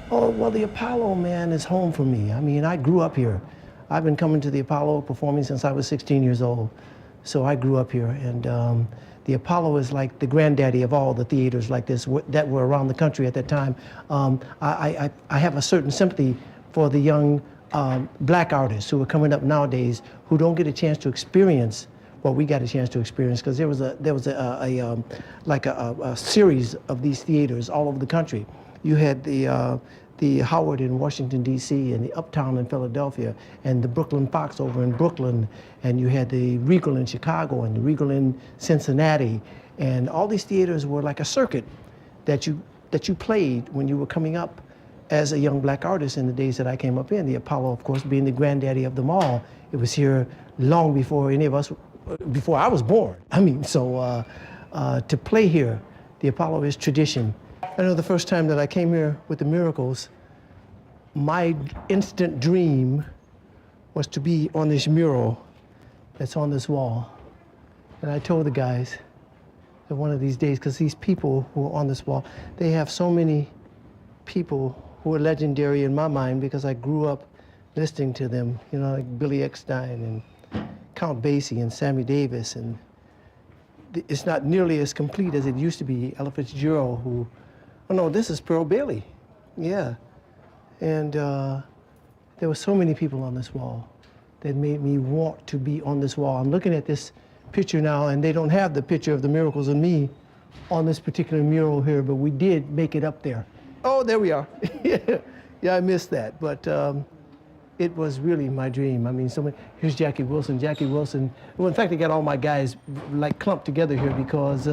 Oh, well, the Apollo, man, is home for me. I mean, I grew up here. I've been coming to the Apollo performing since I was 16 years old. So I grew up here, and the Apollo is like the granddaddy of all the theaters like this that were around the country at that time. I have a certain sympathy for the young black artists who are coming up nowadays who don't get a chance to experience what we got a chance to experience, because there was a series of these theaters all over the country. You had the Howard in Washington, D.C., and the Uptown in Philadelphia, and the Brooklyn Fox over in Brooklyn, and you had the Regal in Chicago and the Regal in Cincinnati, and all these theaters were like a circuit that you played when you were coming up as a young black artist in the days that I came up in. The Apollo, of course, being the granddaddy of them all. It was here long before any of us, before I was born. I mean, so to play here, the Apollo is tradition. I know the first time that I came here with the Miracles, my instant dream was to be on this mural that's on this wall. And I told the guys that one of these days, because these people who are on this wall, they have so many people who are legendary in my mind because I grew up listening to them, you know, like Billy Eckstine and Count Basie and Sammy Davis, and it's not nearly as complete as it used to be. Ella Fitzgerald, who, oh no, this is Pearl Bailey, yeah. And there were so many people on this wall that made me want to be on this wall. I'm looking at this picture now, and they don't have the picture of the Miracles and me on this particular mural here, but we did make it up there. Oh, there we are. Yeah, I missed that, but it was really my dream. I mean, here's Jackie Wilson. Jackie Wilson, well, in fact, I got all my guys like clumped together here because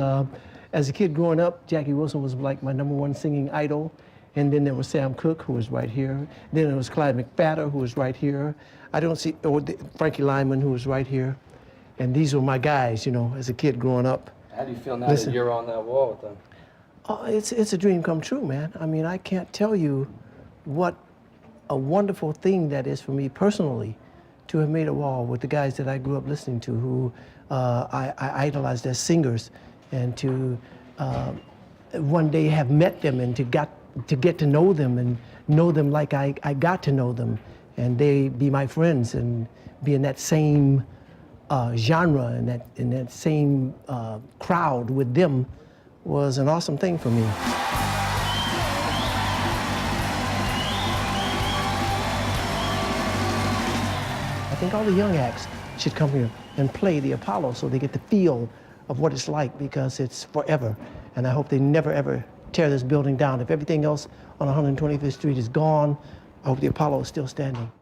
as a kid growing up, Jackie Wilson was like my #1 singing idol. And then there was Sam Cooke, who was right here. Then there was Clyde McPhatter, who was right here. Frankie Lyman, who was right here. And these were my guys, you know, as a kid growing up. How do you feel now that you're on that wall with them? Oh, it's a dream come true, man. I mean, I can't tell you what a wonderful thing that is for me personally to have made a wall with the guys that I grew up listening to, who I idolized as singers, and to one day have met them and to get to know them and know them like I got to know them, and they be my friends and be in that same genre and in that same crowd with them was an awesome thing for me. I think all the young acts should come here and play the Apollo so they get the feel of what it's like, because it's forever. And I hope they never, ever tear this building down. If everything else on 125th Street is gone, I hope the Apollo is still standing.